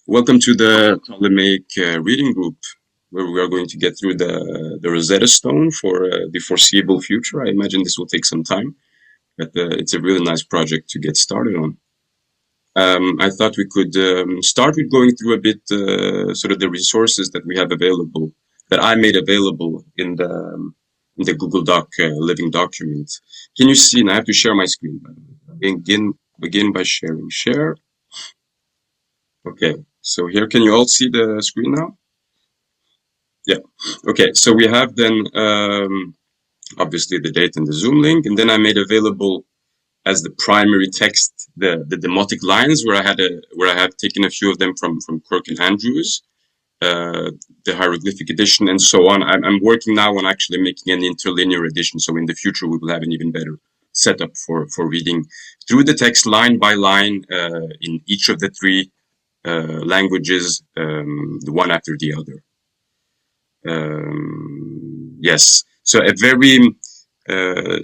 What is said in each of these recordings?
Welcome to the Ptolemaic reading group, where we are going to get through the Rosetta Stone for the foreseeable future. I imagine this will take some time, but it's a really nice project to get started on. I thought we could start with going through a bit sort of the resources that we have available, that I made available in the Google Doc living document. Can you see? And I have to share my screen, by the way. Begin by sharing. Share. Okay, so here, can you all see the screen now? Yeah. Okay, so we have then obviously the date and the Zoom link, and then I made available as the primary text the demotic lines where I have taken a few of them from Quirk and Andrews, the hieroglyphic edition, and so on. I'm working now on actually making an interlinear edition, so in the future we will have an even better setup for reading through the text line by line in each of the three languages, the one after the other. Yes, so a very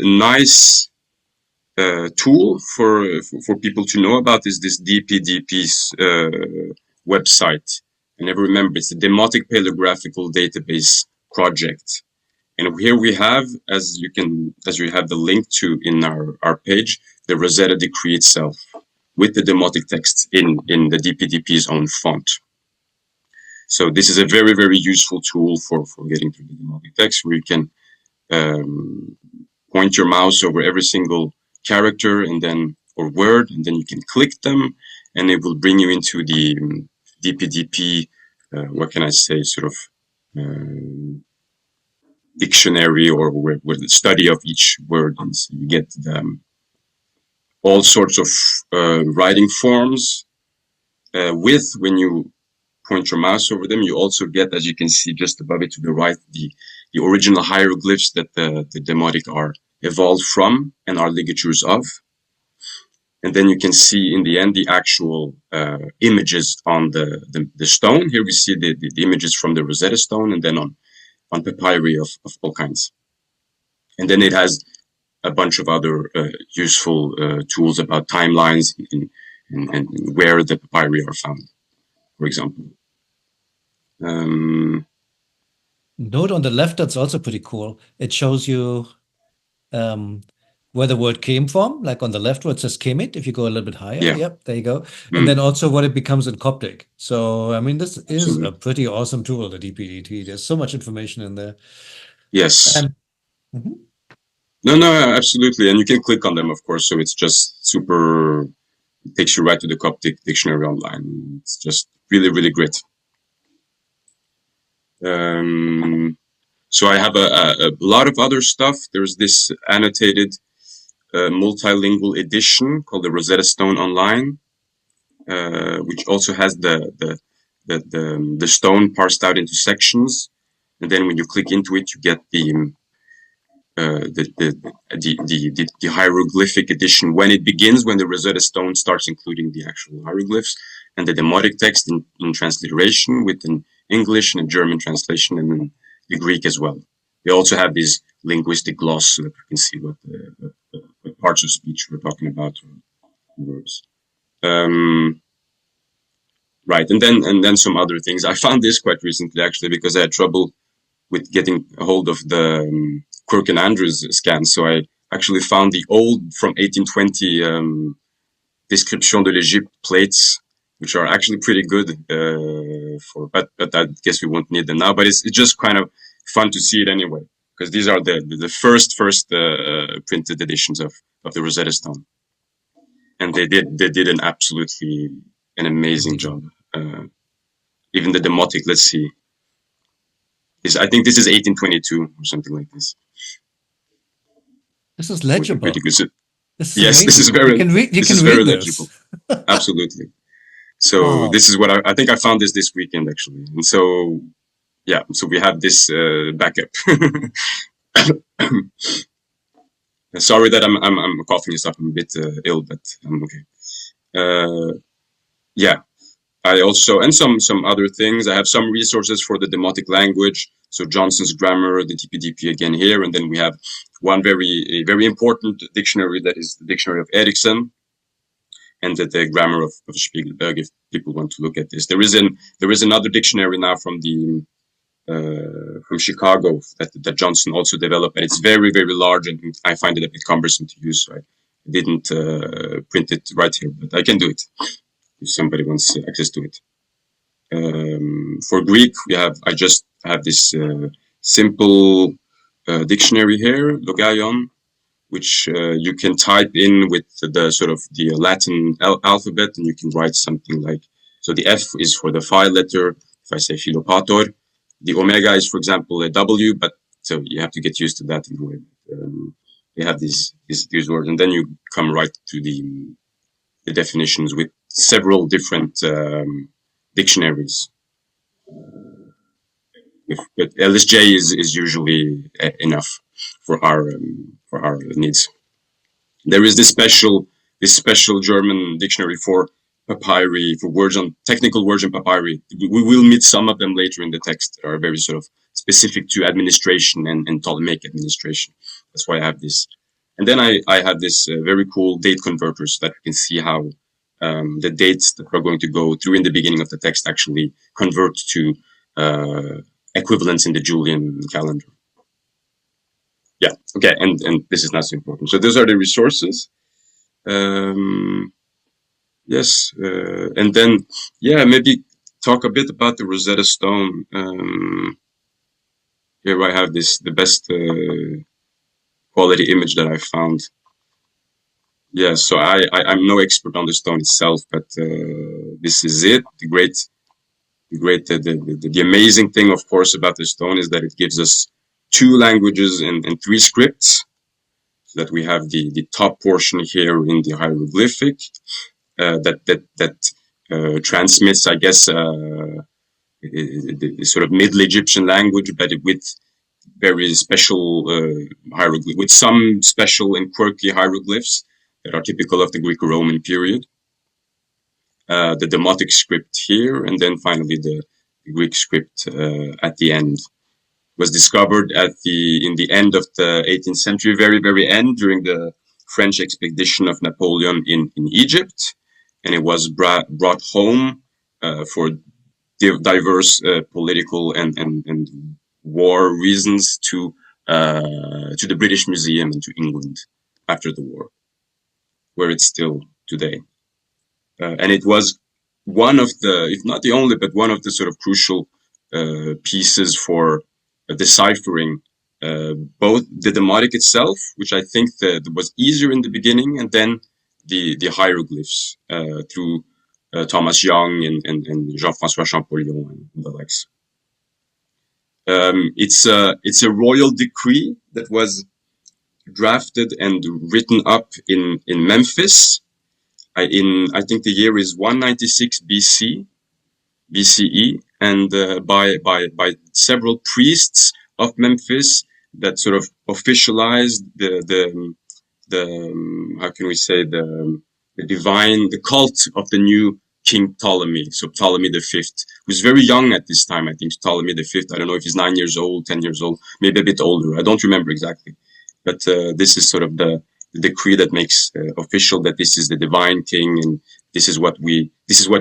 nice tool for people to know about is this DPDP's website. And never remember, it's the Demotic Paleographical Database project. And here we have, as you have the link to in our page, the Rosetta decree itself with the demotic text in the DPDP's own font. So this is a very, very useful tool for getting through the demotic text, where you can point your mouse over every single character or word, and then you can click them, and it will bring you into the DPDP, what can I say, sort of dictionary or where the study of each word is. You get all sorts of writing forms when you point your mouse over them. You also get, as you can see just above it to the right, the original hieroglyphs that the Demotic are evolved from and are ligatures of. And then you can see in the end the actual images on the stone. Here we see the images from the Rosetta Stone, and then on papyri of all kinds. And then it has a bunch of other useful tools about timelines and where the papyri are found, for example. Note on the left, that's also pretty cool. It shows you where the word came from, like on the left where it says Kemet, if you go a little bit higher. Yeah. Yep, there you go. And then also what it becomes in Coptic. So, I mean, this is Absolutely. a pretty awesome tool, the DPDT. There's so much information in there. Yes. No, absolutely. And you can click on them, of course. So it's just super, it takes you right to the Coptic dictionary online. It's just really, really great. So I have a lot of other stuff. There's this annotated multilingual edition called the Rosetta Stone Online, which also has the stone parsed out into sections. And then when you click into it, you get the hieroglyphic edition when it begins, when the Rosetta Stone starts including the actual hieroglyphs, and the demotic text in transliteration with an English and a German translation, and then the Greek as well. They also have this linguistic gloss so that you can see what the parts of speech we're talking about, or words. Right, and then some other things. I found this quite recently, actually, because I had trouble with getting a hold of the Quirk and Andrews scans. So I actually found the old from 1820 Description de l'Egypte plates, which are actually pretty good but I guess we won't need them now. But it's just kind of fun to see it anyway, because these are the first printed editions of the Rosetta Stone, and they did an amazing job. Even the demotic, let's see. I think this is 1822 or something like this. This is legible. Yes, this is very. This is very legible. Absolutely. So this is what I think I found this weekend, actually, and so yeah. So we have this backup. Sorry that I'm coughing and stuff. I'm a bit ill, but I'm okay. Yeah. I also, and some other things. I have some resources for the demotic language. So Johnson's grammar, the DPDP again here, and then we have one very important dictionary, that is the dictionary of Ericsson. and the grammar of Spiegelberg, if people want to look at this. There is another dictionary now from Chicago that Johnson also developed, and it's very, very large, and I find it a bit cumbersome to use, so I didn't print it right here, but I can do it if somebody wants access to it. For Greek, I just have this simple dictionary here, Logaion, which you can type in with the sort of the Latin alphabet, and you can write something like, so the F is for the phi letter, if I say philopator. The omega is, for example, a W, but so you have to get used to that in a way. You have these words, and then you come right to the definitions with several different dictionaries. But LSJ is usually enough for our needs. There is this special German dictionary for papyri, for words on technical words on papyri. We will meet some of them later in the text that are very sort of specific to administration and Ptolemaic administration. That's why I have this. And then I have this very cool date converter so that you can see how the dates that we're going to go through in the beginning of the text actually convert to equivalents in the Julian calendar. Yeah, okay, and this is not so important. So those are the resources. Yes, and then, yeah, maybe talk a bit about the Rosetta Stone. Here I have the best quality image that I found. Yeah, so I'm no expert on the stone itself, but this is it. The amazing thing, of course, about the stone is that it gives us 2 languages and 3 scripts. So that we have the top portion here in the hieroglyphic that transmits, I guess, the sort of Middle Egyptian language, but with very special hieroglyphs, with some special and quirky hieroglyphs that are typical of the Greco-Roman period. The Demotic script here, and then finally the Greek script at the end. Was discovered in the end of the 18th century, very, very end, during the French expedition of Napoleon in Egypt, and it was brought home for diverse political and war reasons to the British Museum and to England after the war, where it's still today. And it was one of the, if not the only, but one of the sort of crucial pieces for deciphering both the Demotic itself, which I think that was easier in the beginning, and then the hieroglyphs through Thomas Young and Jean-François Champollion and the likes. It's a royal decree that was drafted and written up in Memphis. I think the year is 196 BCE, and by several priests of Memphis that sort of officialized the how can we say the cult of the new King Ptolemy. So Ptolemy V, who's very young at this time. I think Ptolemy V. I don't know if he's 9 years old, 10 years old, maybe a bit older. I don't remember exactly, but this is sort of the decree that makes official that this is the divine king, and this is what he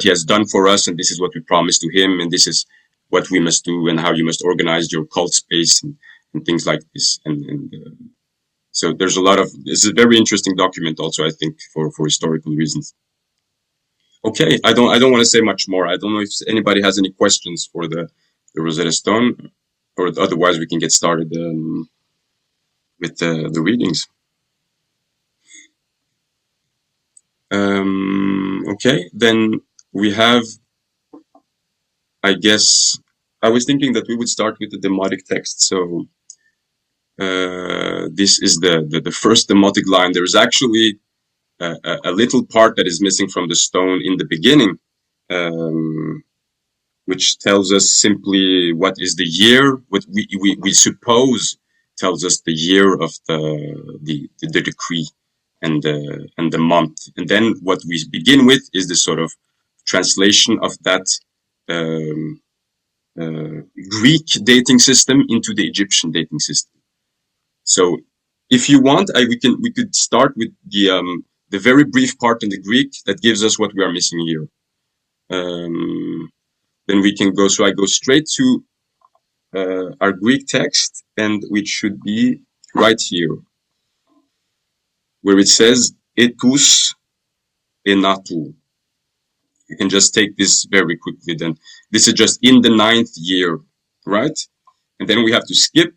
has done for us, and this is what we promise to him, and this is what we must do, and how you must organize your cult space and things like this. And so there's a lot of, it's a very interesting document also, I think, for historical reasons. Okay, I don't want to say much more. I don't know if anybody has any questions for the Rosetta Stone, or otherwise we can get started with the readings. Okay, then we have, I guess, I was thinking that we would start with the Demotic text. So this is the first Demotic line. There is actually a little part that is missing from the stone in the beginning, which tells us simply what is the year, what we suppose tells us the year of the decree and the month. And then what we begin with is the sort of translation of that Greek dating system into the Egyptian dating system. So if you want, we could start with the very brief part in the Greek that gives us what we are missing here. Then we can go. So I go straight to our Greek text, and which should be right here, where it says etus enatu. You can just take this very quickly. Then this is just in the ninth year, right? And then we have to skip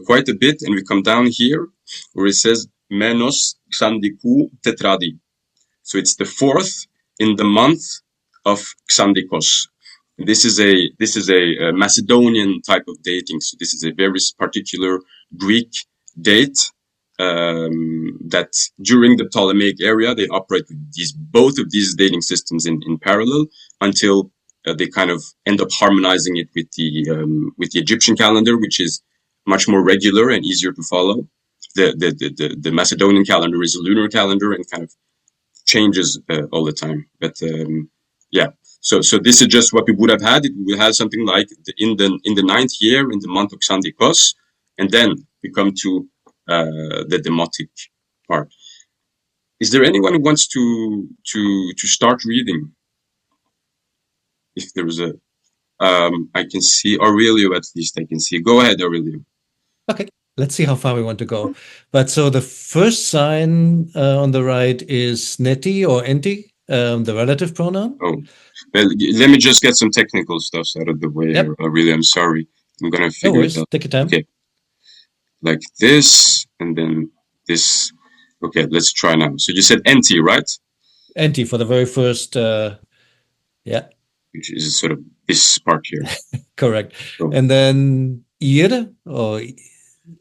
quite a bit, and we come down here where it says menos xandikou tetradi. So it's the fourth in the month of Xandikos. This is a Macedonian type of dating. So this is a very particular Greek date that during the Ptolemaic area they operate with both of these dating systems in parallel until they kind of end up harmonizing it with the Egyptian calendar, which is much more regular and easier to follow. The Macedonian calendar is a lunar calendar and kind of changes all the time. But yeah, so this is just what we would have had. It would have something like in the ninth year in the month of Xandikos, and then we come to the Demotic part. Is there anyone who wants to start reading? If there is a, I can see Aurelio at least. I can see. Go ahead, Aurelio. Okay, let's see how far we want to go. But so the first sign on the right is neti or enti, the relative pronoun. Oh, well, let me just get some technical stuff out of the way. Yep. Really, I'm sorry. I'm gonna No figure it worries. out. Take your time. Okay, like this, and then this. Okay, let's try now. So you said enti, right? Enti for the very first, yeah, Which is sort of this part here. correct. So, And then ir or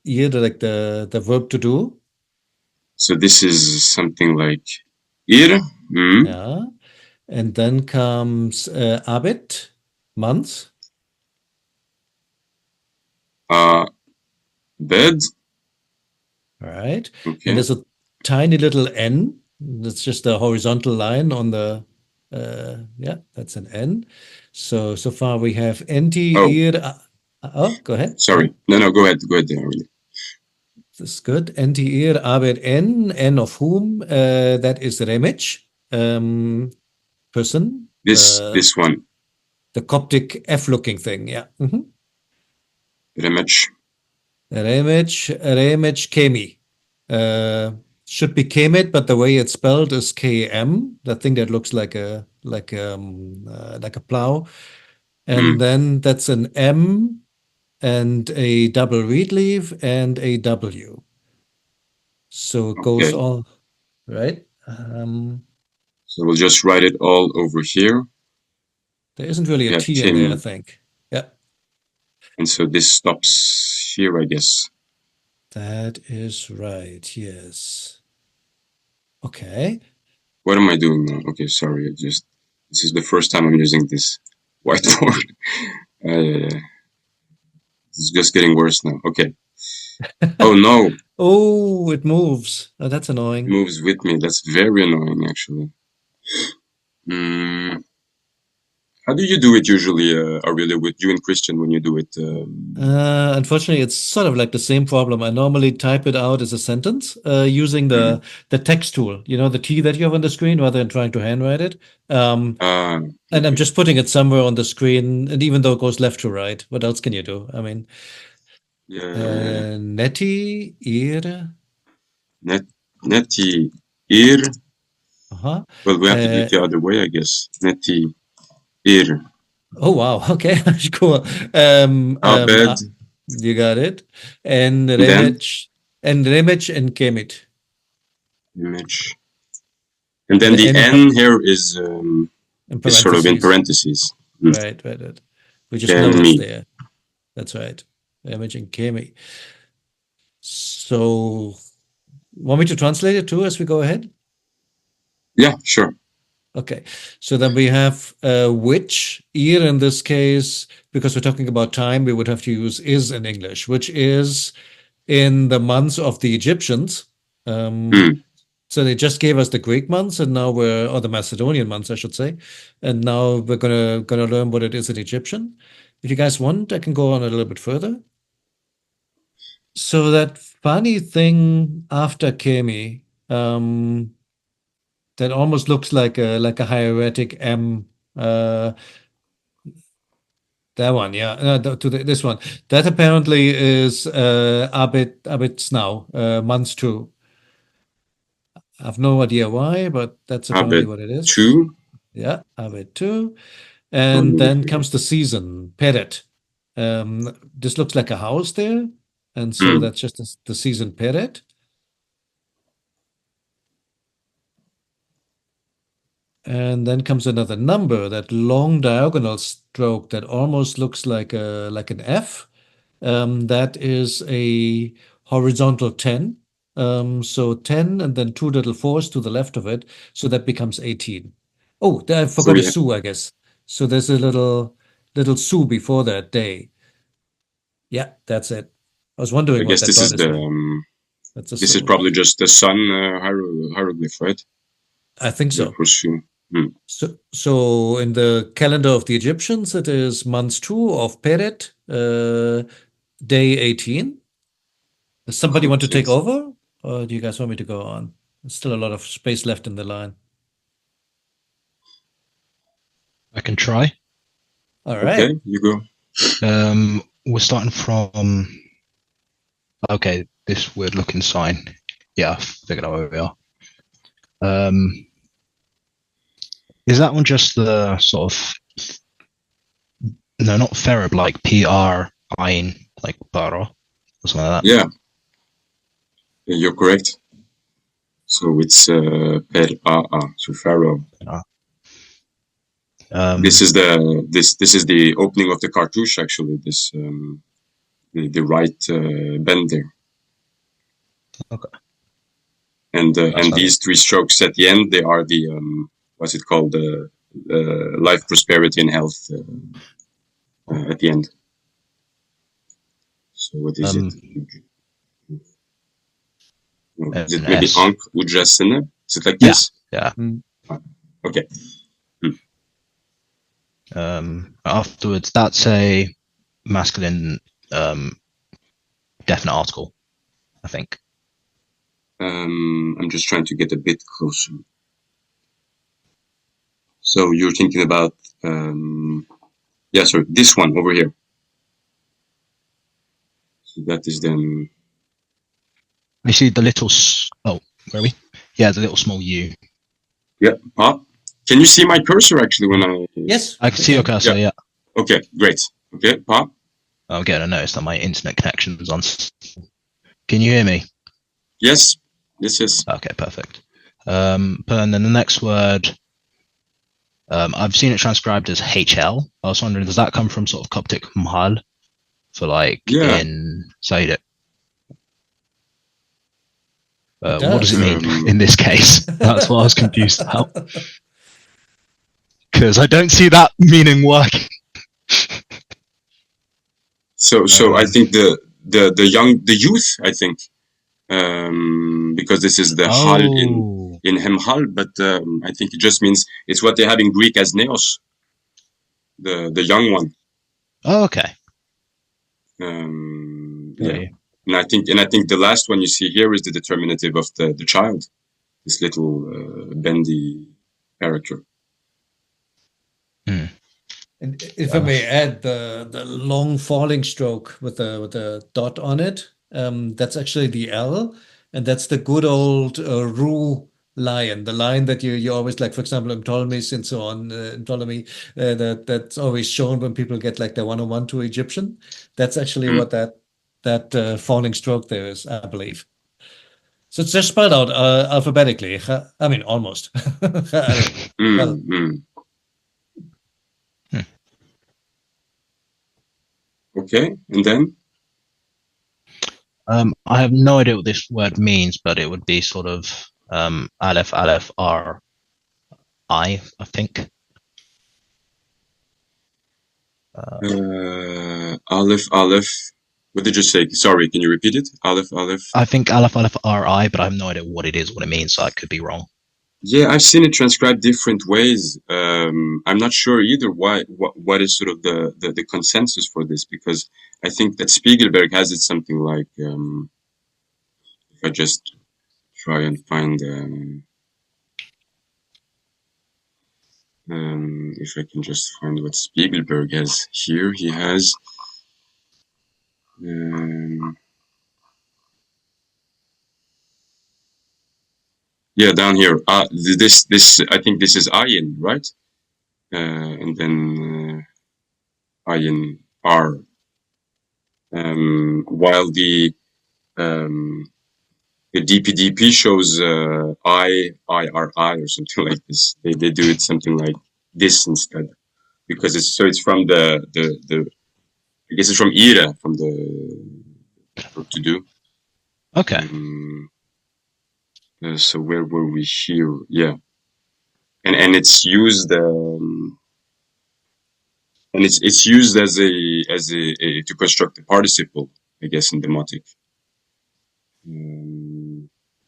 ir, like the verb to do. so this is something like ir. Yeah. And then comes abit, month. Bed. All right. Okay. And there's a tiny little N. That's just a horizontal line on the, yeah, that's an N. So far we have enti, Oh, ir. Oh, go ahead. sorry. No, go ahead. Go ahead there. Really. This is good. Enti, ir, abit, N of whom? That is remich, person. This one. The Coptic F-looking thing. Yeah. Remech. Remich Kemi. Should be Kemit, but the way it's spelled is KM. The thing that looks like a plow. And then that's an M and a double reed leaf and a W. So it goes Okay. all right. So we'll just write it all over here. There isn't really We a have T in there, I Tim. think. Yeah. And so this stops here, I guess. That is right. Yes. Okay. What am I doing now? Okay, sorry. This is the first time I'm using this whiteboard. It's just getting worse now. Okay. Oh no, Oh, it moves. Oh, that's it annoying. moves with me. That's very annoying, actually. How do you do it usually, Aurelia, with you and Christian when you do it? Unfortunately, it's sort of like the same problem. I normally type it out as a sentence using the text tool, the T that you have on the screen, rather than trying to handwrite it. And I'm Okay. just putting it somewhere on the screen, and even though it goes left to right, what else can you do? I mean, Yeah. neti, ir, Neti ir. uh-huh. Well, we have to do it the other way, I guess. Neti ir. Oh wow, okay, cool. Abed. You got it. And And then Remech and Kemit. image. And then The the N N here is in sort of in parentheses. parentheses. Right. We just know it's Kemi. there. That's right. Remech and Kemi. So, want me to translate it too as we go ahead? Yeah, sure. Okay. So then we have which year in this case, because we're talking about time, we would have to use is in English, which is in the months of the Egyptians. So they just gave us the Greek months, and now or the Macedonian months, I should say, and now we're gonna learn what it is in Egyptian. If you guys want, I can go on a little bit further. So that funny thing after Kemi, Um, that almost looks like a hieratic M. Uh, that one, yeah. This one. That apparently is Abid now, months two. I have no idea why, but that's apparently Habit what it is. 2. Yeah, Abid two. Oh, And look then here. comes the season, Peret. This looks like a house there, and so Mm. that's just the season Peret. And then comes another number, that long diagonal stroke that almost looks like an F. That is a horizontal 10. So 10 and then two little fours to the left of it. So that becomes 18. Oh, I So forgot a Sue, I guess. So there's a little Sue before that day. Yeah, that's it. I was I wondering what guess that this dot is is the for. That's a this is Sue. probably just the sun hieroglyph, right? I think The so. horseshoe. Mm. So in the calendar of the Egyptians, it is month two of Peret, day 18. Does somebody want to Okay. take over? Or do you guys want me to go on? There's still a lot of space left in the line. I can try. All Okay, right. you go. We're starting from. Okay, this weird looking sign. Yeah, I figured out where we are. Is that one just the sort of no, not Ferb, like PR Ein, like Baro or something like that? Yeah, you're correct. So it's per a, so pharaoh. This is the opening of the cartouche actually. This the right bend there. Okay. And these three strokes at the end, they are the what's it called, life, prosperity, and health at the end. So what is it? Is it maybe Ankh Ujasana? Is it like this? Yeah. Okay. Afterwards, that's a masculine definite article, I think. I'm just trying to get a bit closer. So you're thinking about yeah, sorry, this one over here. So that is then. You see the little. Oh, where are we? Yeah, the little small U. Yeah. Can you see my cursor actually when I? Yes, I can see your cursor. Yeah. Okay, great. Okay, pop. I'm getting a notice that my internet connection was on. Can you hear me? Yes. Yes. Okay, perfect. And then the next word, I've seen it transcribed as HL. I was wondering, does that come from sort of Coptic Mahal for like in Saidic? What does it mean in this case? That's what I was confused about. Because I don't see that meaning working. So I think the youth, I think, because this is the hal in Hemhal, but I think it just means it's what they have in Greek as neos, the young one. Oh, okay. Yeah. And I think the last one you see here is the determinative of the child, this little bendy character. And if I may add, the long falling stroke with the dot on it, that's actually the L, and that's the good old Ru lion, the line that you always like, for example, in Ptolemy's and so on, in Ptolemy, that's always shown when people get like the 101 to Egyptian. That's actually what that falling stroke there is, I believe. So it's just spelled out alphabetically. I mean, almost. Okay, and then? I have no idea what this word means, but it would be sort of Aleph, R, I think. Aleph. What did you say? Sorry, can you repeat it? Aleph. I think Aleph, R, I, but I have no idea what it is, what it means, so I could be wrong. Yeah, I've seen it transcribed different ways. I'm not sure either what is sort of the consensus for this, because I think that Spiegelberg has it something like, if I just try and find if I can just find what Spiegelberg has here. He has yeah, down here. This I think this is Ayin, right? And then Ayin R. While the DPDP shows IRI or something like this. They do it something like this instead, because it's from the I guess it's from IRA, from the to do. Okay. So where were we here? Yeah, and it's used and it's used as a to construct the participle, I guess, in Demotic.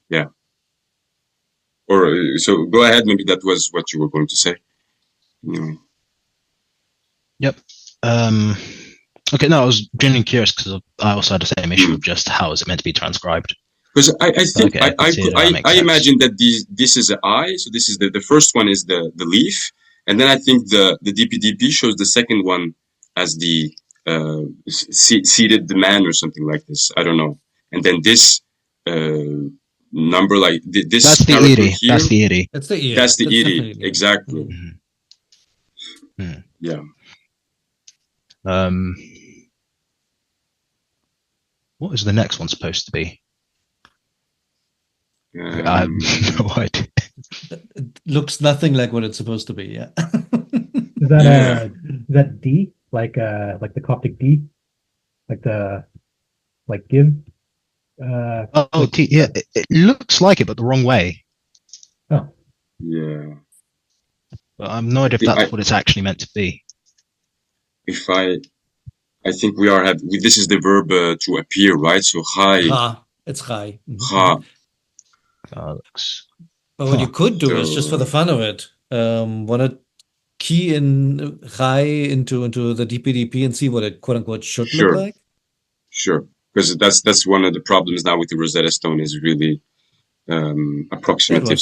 Yeah. Or so go ahead. Maybe that was what you were going to say. Anyway. Yep. Okay. No, I was genuinely curious because I also had the same issue of just how is it meant to be transcribed. Because I think Okay, I imagine that this is an eye, so this is the first one is the leaf, and then I think the DPDP shows the second one as the seated the man or something like this. I don't know, and then this number like this that's the character Iri. here. That's the Iri. That's the Iri. That's the That's Iri, definitely the Iri. exactly. Yeah. What is the next one supposed to be? I have no idea. It looks nothing like what it's supposed to be. Yeah. Is that D? Like the Coptic D? Like give? Yeah, it looks like it, but the wrong way. Oh. Yeah. But I'm no idea if that's what it's actually meant to be. If I think we are this is the verb to appear, right? So chai. Ha. It's chai. Ha. Looks. But what you could do is just for the fun of it, want to key in chai into the DPDP and see what it quote unquote should look like. Sure, because that's one of the problems now with the Rosetta Stone is really approximative.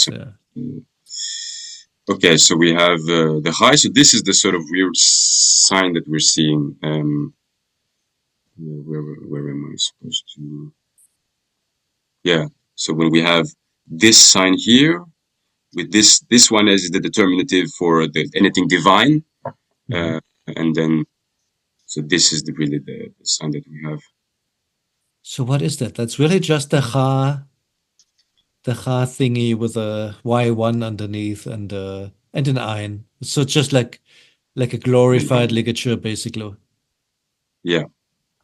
Okay, so we have the high. So this is the sort of weird sign that we're seeing. Where am I supposed to? Yeah. So when we have this sign here, with this one is the determinative for anything divine, and then so this is really the sign that we have. So what is that? That's really just the ha thingy with a Y1 underneath and an ein. So it's just like a glorified ligature, basically. Yeah.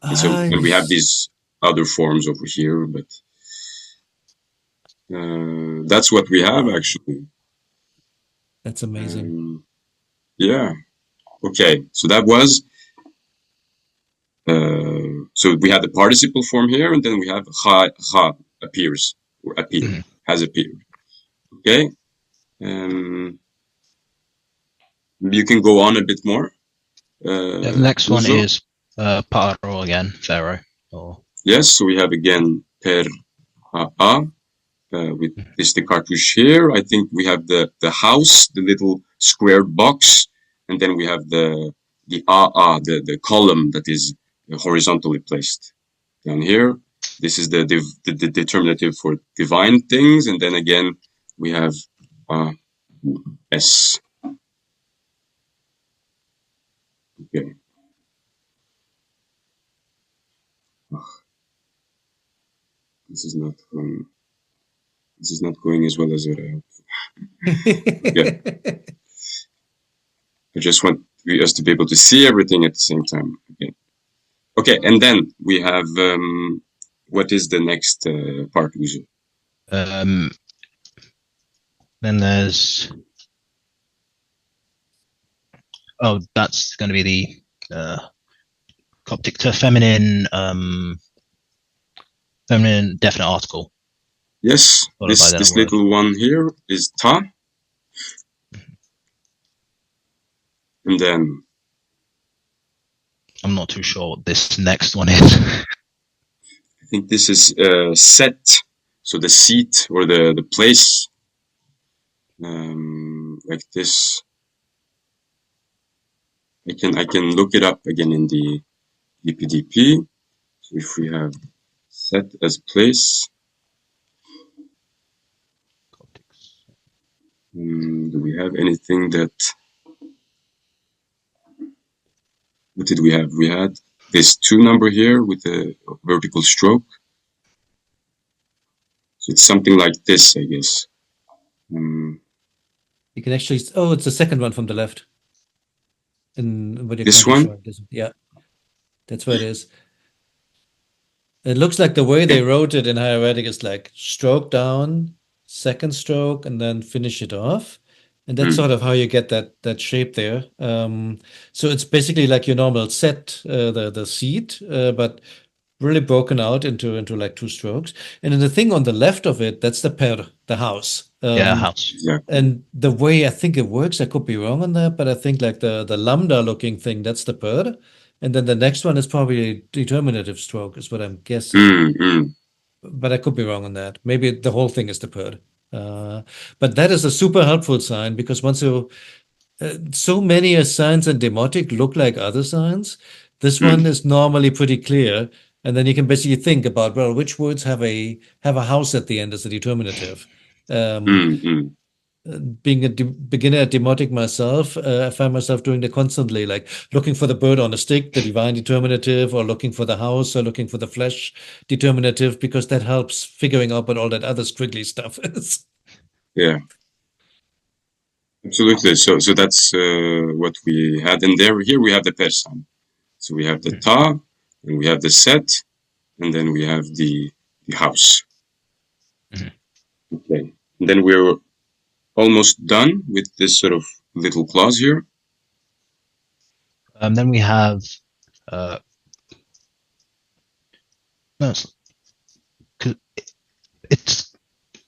And so and we have these other forms over here, but that's what we have actually. That's amazing. Yeah. Okay. So that was. So we have the participle form here, and then we have ha appears or appear has appeared. Okay. You can go on a bit more. The next one is Paro again, Pharaoh. Yes. So we have again per with this the cartouche here. I think we have the house, the little squared box, and then we have the the column that is horizontally placed down here. This is the determinative for divine things, and then again we have S. Okay. This is not going. This is not going as well as it. Okay. I just want us to be able to see everything at the same time. Okay. Okay, and then we have what is the next part, Uzo? Then there's that's going to be the Coptic to feminine definite article. Yes, this little one here is ta, and then I'm not too sure what this next one is. I think this is set. So the seat or the place, like this. I can look it up again in the DPDP. So if we have set as place, do we have anything that? What did we have? We had this 2 number here with a vertical stroke. So it's something like this, I guess. You can actually, oh, it's the second one from the left. And what you're This currently one? showing. Yeah, that's what it is. It looks like the way they wrote it in Hieroglyphic is like stroke down, second stroke, and then finish it off. And that's sort of how you get that shape there. So it's basically like your normal set, the seat, but really broken out into like 2 strokes. And then the thing on the left of it, that's the house. house. Yeah. And the way I think it works, I could be wrong on that, but I think like the lambda looking thing, that's the per. And then the next one is probably a determinative stroke, is what I'm guessing. But I could be wrong on that. Maybe the whole thing is the per. But that is a super helpful sign because once you so many signs in Demotic look like other signs. This one is normally pretty clear, and then you can basically think about, well, which words have a house at the end as a determinative. Being a beginner at Demotic myself, I find myself doing that constantly, like looking for the bird on a stick, the divine determinative, or looking for the house, or looking for the flesh determinative, because that helps figuring out what all that other squiggly stuff is. Yeah. Absolutely. So that's what we had in there. Here we have the per sign. So we have the ta, and we have the set, and then we have the house. Okay. And then we're almost done with this sort of little clause here. Then we have no, it's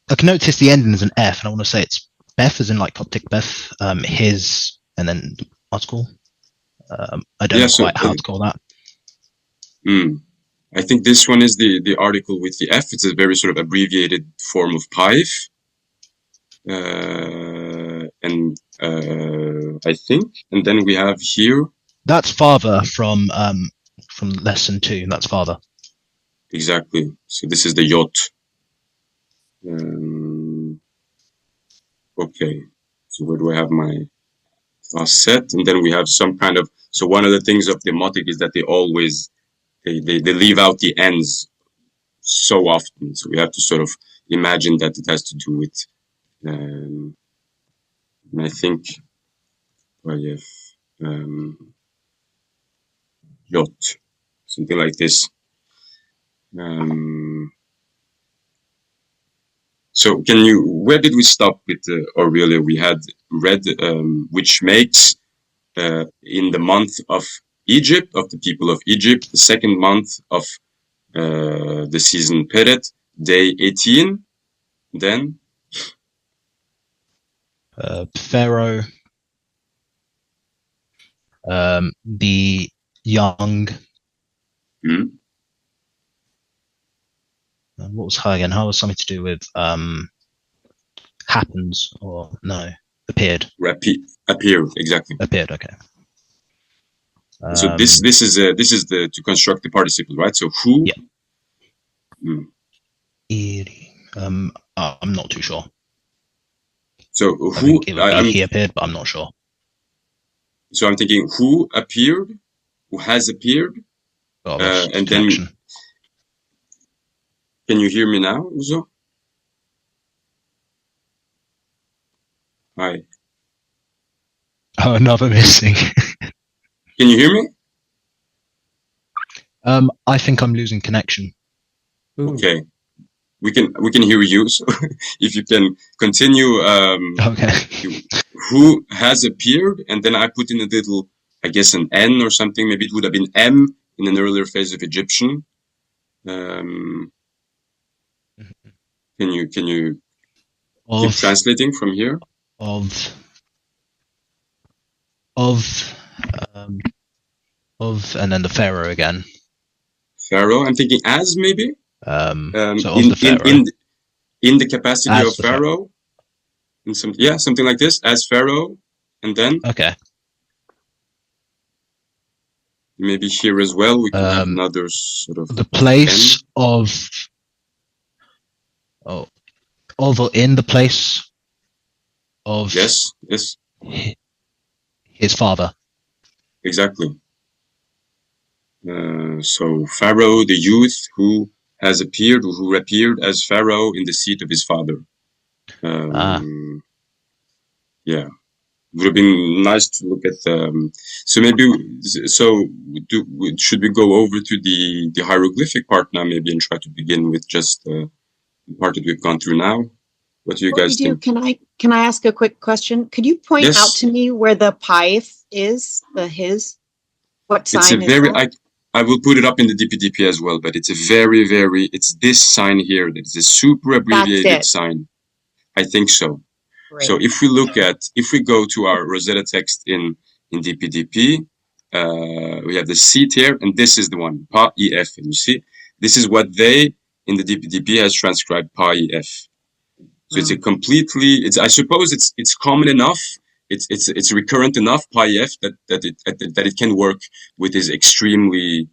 I can notice the ending is an F, and I want to say it's Beth, as in like Coptic Beth, his, and then article. I don't know quite how to call that. I think this one is the article with the F. It's a very sort of abbreviated form of Paif. And I think, and then we have here. That's father from lesson 2. That's father. Exactly. So this is the yacht. Okay. So where do I have my set? And then we have some kind of. So one of the things of Demotic is that they always they leave out the ends so often. So we have to sort of imagine that it has to do with. And I think yacht, something like this. So where did we stop with Aurelia? We had read which makes in the month of Egypt, of the people of Egypt, the second month of the season Peret, day 18. Then Pharaoh, the young. What was her again? Her was something to do with happens or no appeared. Appeared, exactly. Appeared, okay. So this is the to construct the participle, right? So who? Yeah. I'm not too sure. So I who? think it would be he appeared, but I'm not sure. So I'm thinking who appeared, who has appeared, and connection. Then. Can you hear me now, Uzo? Hi. Oh, another missing. Can you hear me? I think I'm losing connection. Okay. We can hear you. So if you can continue. Okay. Who has appeared, and then I put in a little, I guess, an N or something. Maybe it would have been M in an earlier phase of Egyptian. Can you keep translating from here? Of, and then the Pharaoh again. Pharaoh. I'm thinking as maybe. So of the Pharaoh. in the capacity As of the Pharaoh, in something like this, as Pharaoh, and then okay. maybe here as well we can have another sort of The place of in the place of yes, his father. exactly. So Pharaoh, the youth who appeared as Pharaoh in the seat of his father. Yeah, would have been nice to look at. So maybe, should we go over to the hieroglyphic part now, maybe, and try to begin with just the part that we've gone through now? What do you guys think? Can I ask a quick question? Could you point Yes. out to me where the Pyth is? His? What It's a sign is very, that? I will put it up in the DPDP as well, but it's a very, it's this sign here that is a super abbreviated sign. I think so. Great. So if we go to our Rosetta text in DPDP, we have the seat here, and this is the one, Pa-EF. And you see, this is what they in the DPDP has transcribed Pa-EF. So it's a completely, I suppose it's common enough, it's recurrent enough Pa-EF that it can work with this extremely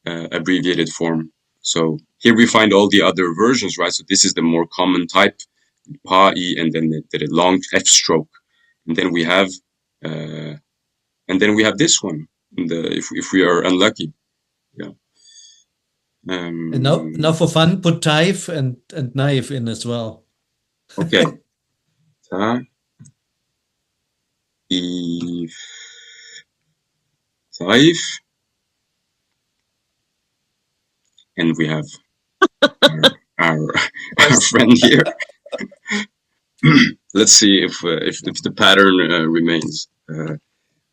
abbreviated form. So here we find all the other versions, right? So this is the more common type, Pa-E, and then the long F stroke, and then we have this one. If we are unlucky, yeah. And now for fun, put Taif and knife in as well. Okay. Ta, if, Taif, and we have our friend here. Let's see if the pattern remains.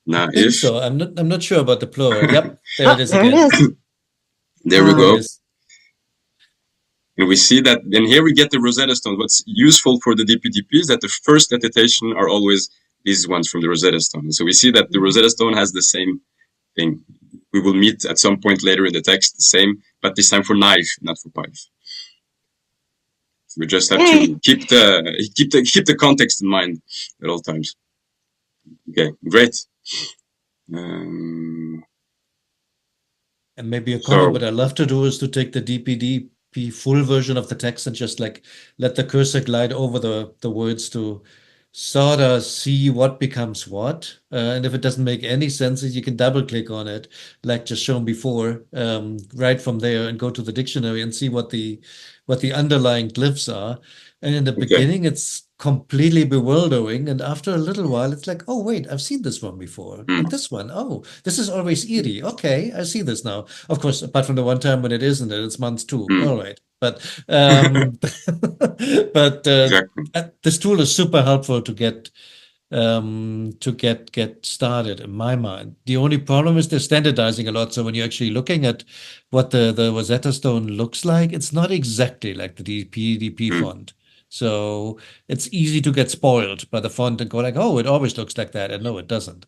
Now, I think so. I'm not sure about the plural. Yep, there it is there again. it is. There we go. Is. And we see that, and here we get the Rosetta Stone. What's useful for the DPDP is that the first attestation are always these ones from the Rosetta Stone. So we see that the Rosetta Stone has the same thing. We will meet at some point later in the text the same, but this time for knife, not for pipe. So we just have to keep the context in mind at all times. Okay, great. And maybe a comment, what I love to do is to take the DPDP full version of the text and just like let the cursor glide over the words to sort of see what becomes what. And if it doesn't make any sense, you can double click on it, like just shown before, right from there, and go to the dictionary and see what the underlying glyphs are. And in the beginning, it's completely bewildering. And after a little while, it's like, oh, wait, I've seen this one before. And this one, oh, this is always eerie. Okay, I see this now. Of course, apart from the one time when it isn't, it's months too. All right. But this tool is super helpful to get started in my mind. The only problem is they're standardizing a lot. So when you're actually looking at what the Rosetta Stone looks like, it's not exactly like the DP font. So it's easy to get spoiled by the font and go like, oh, it always looks like that. And no, it doesn't.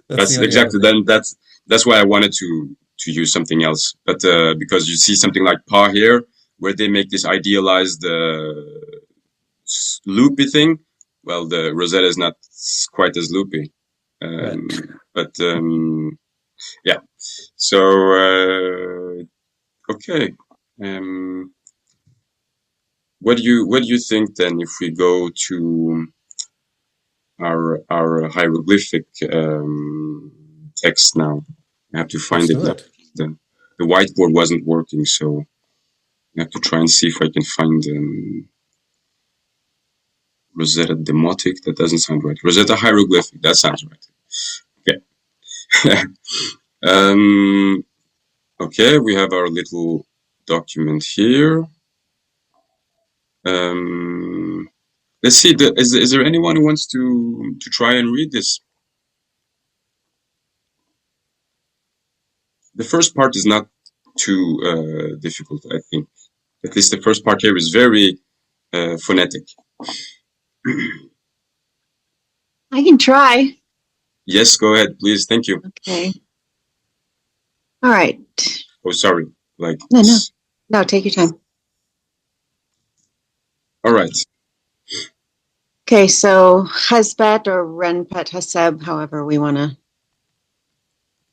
That's exactly then. That's why I wanted to use something else. But because you see something like Pa here, where they make this idealized loopy thing. Well, the Rosetta is not quite as loopy. But yeah. So okay. What do you think then if we go to our hieroglyphic text now? I have to find it now. The whiteboard wasn't working, so I have to try and see if I can find Rosetta Demotic. That doesn't sound right. Rosetta Hieroglyphic. That sounds right. Okay. Okay, we have our little document here. Let's see. Is there anyone who wants to try and read this? The first part is not too difficult, I think. At least the first part here is very phonetic. I can try. Yes, go ahead, please. Thank you. Okay. All right. Oh, sorry. No, take your time. All right. Okay, so Hezbet or Renpet Haseb, however we want to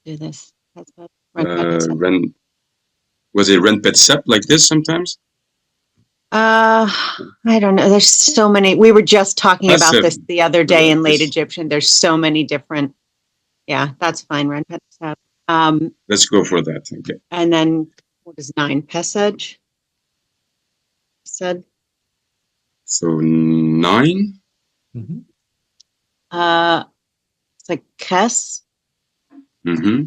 do this. Hezbet, Renpet Haseb. Ren, was it Renpet Sep like this sometimes? I don't know. There's so many. We were just talking about Haseb, this the other day like in Late this. Egyptian. There's so many different. Yeah, that's fine. Renpet Haseb. Let's go for that. Okay. And then what is 9? Pesaj? Said. So 9. Mhm. It's like Kes. Mm-hmm.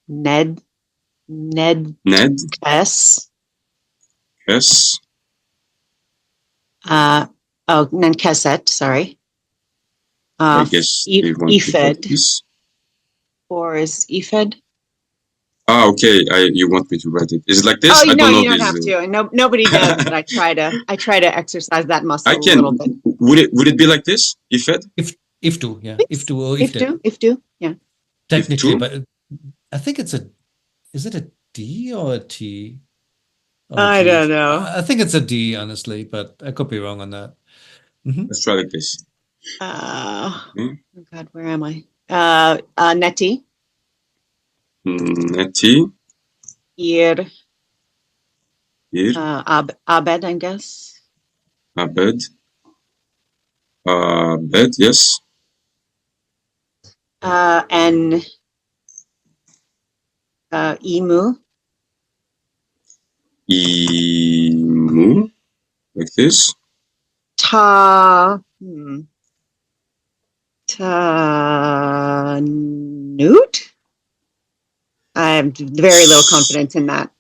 Ned. Ned Ned. Kes. Yes. Nenkeset, sorry. I guess they want to put Ephod. this. Or is Ephod? Ah, okay. You want me to write it? Is it like this? Oh, I no, don't know you don't this. have to. No, nobody does, but I try to exercise that muscle I a little can. bit. Would it be like this? Ifed? If to, yeah. If to or if to. If do, yeah. Technically, two? but I think is it a D or a T? Or a I G? don't know. I think it's a D, honestly, but I could be wrong on that. Mhm. Let's try like this. Oh Hmm? God, where am I? Neti, Neti. Ir, Ir. Abed, I guess. Abed. Bed. Yes. And Emu, Imu. Like this. Tanut. I have very little confidence in that.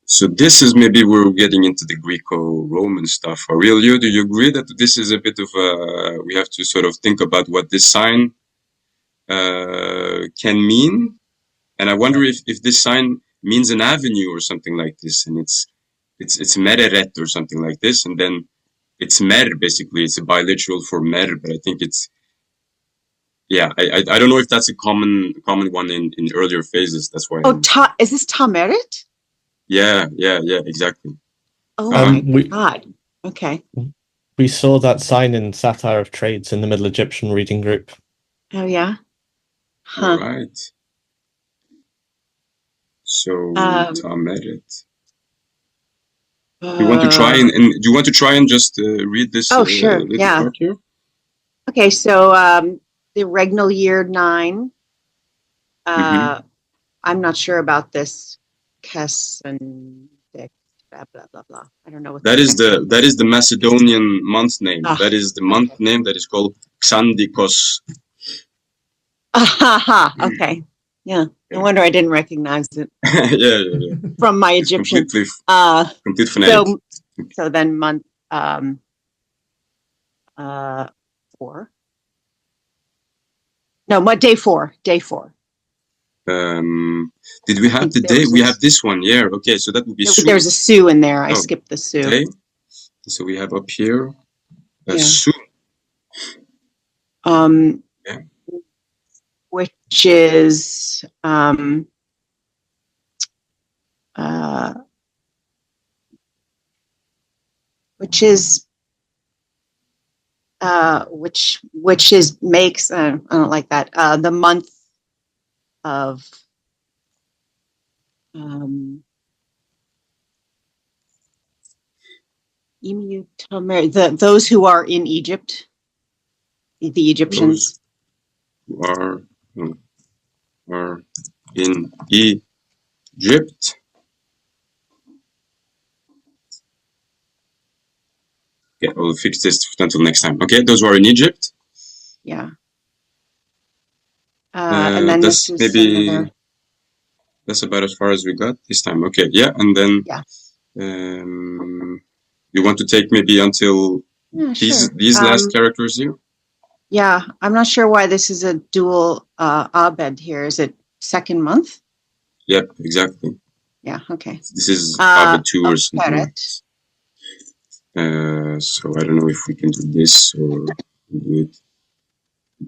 So this is maybe we're getting into the Greco-Roman stuff. Aurelio, do you agree that this is a bit of we have to sort of think about what this sign can mean? And I wonder if this sign means an avenue or something like this, and it's Mereret or something like this, and then it's Mer, basically. It's a biliteral for Mer, but I think it's, yeah, I don't know if that's a common one in earlier phases. That's why. Oh, is this Tameret? Yeah, exactly. Oh my We God. Okay. we saw that sign in Satire of Trades in the Middle Egyptian reading group. Oh yeah. All Huh. right. So Tameret. You want to try and do you want to try and just read this Oh, sure. little Yeah. part here? Okay, so the regnal year 9. I'm not sure about this Kes and Dick, blah blah blah blah. I don't know what That is the Macedonian month name. Ah, That is the month okay. name that is called Xandikos. Okay. Yeah. No wonder I didn't recognize it yeah. from my It's Egyptian. complete phonetic. So then month 4. No, what day 4? Day 4. Did we have the day? We have this one. Yeah. Okay. So that would be Su. There's a Su in there. I Oh, skipped the Su. Day. So we have up here Yeah. Su. Yeah. Which is makes I don't like that the month of those who are in Egypt, the Egyptians. Those who are in Egypt. Okay, I'll fix this until next time. Okay, those who are in Egypt. Yeah. And then that's this is maybe another... that's about as far as we got this time. Okay, yeah, and then you want to take maybe until these last characters here? Yeah, I'm not sure why this is a dual Abed here. Is it second month? Yep, exactly. Yeah, okay. This is Abed 2 or something. So I don't know if we can do this or do it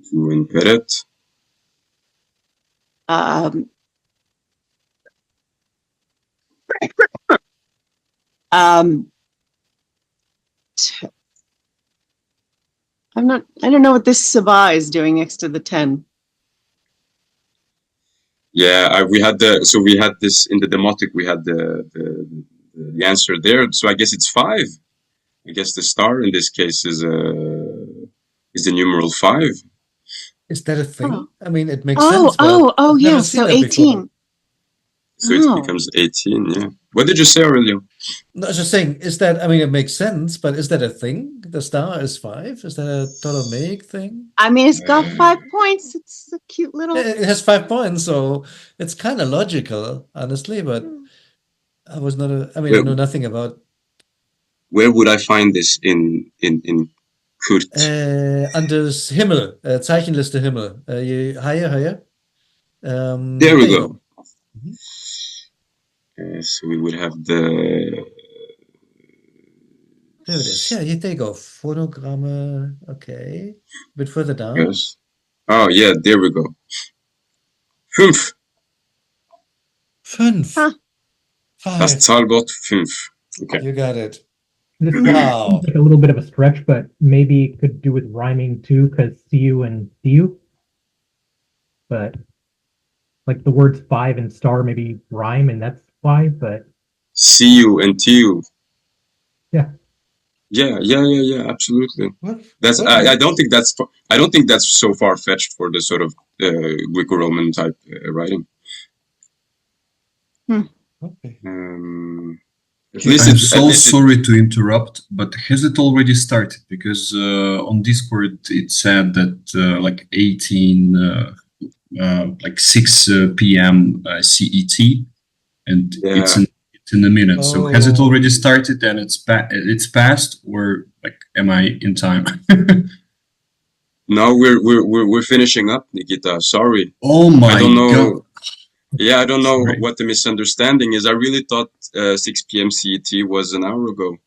2 in Peret. Um, t- I don't know what this Sabah is doing next to the 10. Yeah, we had this in the Demotic. We had the answer there. So I guess it's 5. I guess the star in this case is the numeral 5. Is that a thing? Oh. I mean, it makes sense, but I've never Yes. seen So that before. 18. So it becomes 18. Yeah. What did you say, Aurelio? No, I was just saying, is that, I mean, it makes sense, but is that a thing? The star is 5? Is that a Ptolemaic thing? I mean, it's got 5 points. It's a cute little. It has 5 points, so it's kind of logical, honestly, but I was not a, I mean, I know nothing about. Where would I find this in Kurt? Under Himmel, Zeichenliste Himmel. Higher. There we you go. So we would have the. There it is. Yeah, there you go. Phonogramme. Okay. A bit further down. Yes. Oh, yeah, there we go. 5. 5. Huh. 5. Das Zahlwort 5. Okay. You got it. This Wow. seems like a little bit of a stretch, but maybe it could do with rhyming too, because CU and DU. But like the words 5 and star maybe rhyme, and that's why. But CU and TU. Yeah. Yeah. Absolutely. What? That's. Okay. I don't think that's so far fetched for the sort of Greco-Roman type writing. Okay. At least I'm so sorry to interrupt, but has it already started? Because on Discord it said that like 6 p.m. CET, and it's in a minute. So has it already started and it's passed, or like am I in time? No, we're finishing up, Nikita. Sorry. Oh my I don't know. God. Yeah, I don't know Sorry. what the misunderstanding is. I really thought 6 p.m. CET was an hour ago.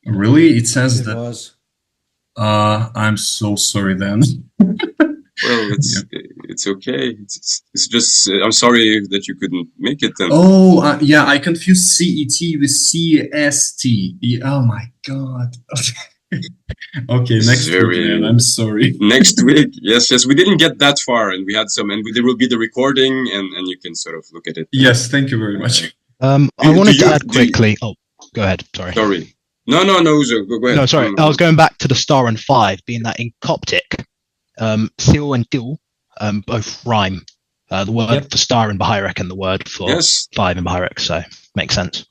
Really? It says It that. was. I'm so sorry then. Well, it's okay. It's just I'm sorry that you couldn't make it then. Oh, yeah, I confused CET with CST. Oh my God. Okay, next week then. I'm sorry. Next week, yes. We didn't get that far, and we had some, and there will be the recording, and you can sort of look at it. Yes, thank you very much. I wanted to add quickly. Oh, go ahead. Sorry. No, Uzo, go ahead. No, sorry. I was going back to the star and 5, being that in Coptic, Sil and Dil both rhyme. The word for star in Bahirek and the word for 5 in Bahirek, so makes sense.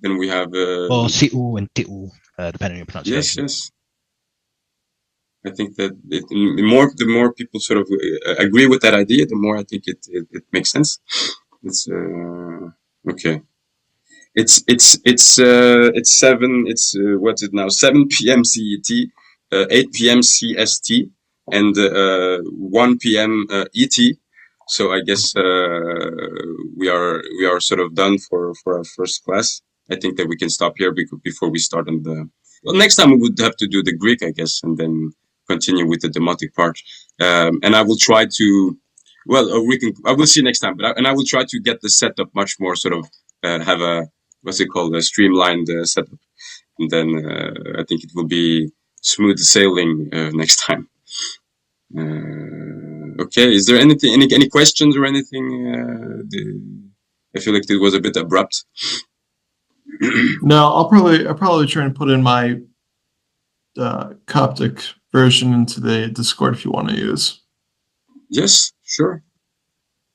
Then we have or Si'u and Ti'u, depending on your pronunciation. Yes. I think that the more people sort of agree with that idea, the more I think it makes sense. It's okay. It's 7. It's what's it now? 7 p.m. CET, 8 p.m. CST, and 1 p.m. ET. So I guess we are sort of done for our first class. I think that we can stop here before we start on the. Well, next time we would have to do the Greek, I guess, and then continue with the Demotic part. And I will try to. Well, I will see next time. But I will try to get the setup much more sort of have a what's it called, a streamlined setup, and then I think it will be smooth sailing next time. Okay, is there any questions or anything? I feel like it was a bit abrupt. No, I'll probably try and put in my Coptic version into the Discord if you want to use. Yes, sure.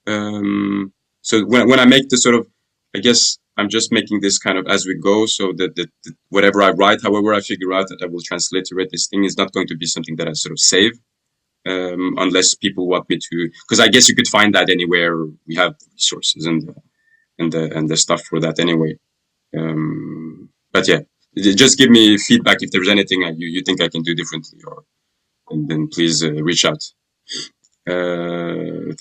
So when I make the sort of, I guess I'm just making this kind of as we go, so that whatever I write, however I figure out that I will transliterate this thing, is not going to be something that I sort of save. Unless people want me to, because I guess you could find that anywhere. We have resources and the stuff for that anyway. But yeah, just give me feedback if there's anything you think I can do differently, and then please reach out.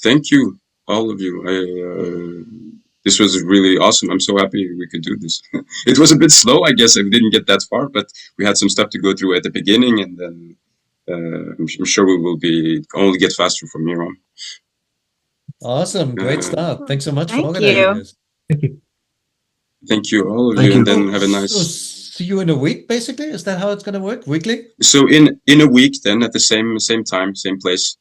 Thank you, all of you. This was really awesome. I'm so happy we could do this. It was a bit slow, I guess. I didn't get that far, but we had some stuff to go through at the beginning, and then. I'm sure we will only get faster from here on. Awesome. Great start. Thanks so much for Thank organizing you. this. Thank you. Thank you, all of Thank you, you. and then have a So nice. see you in a week, basically? Is that how it's going to work? Weekly? So in a week, then at the same time, same place.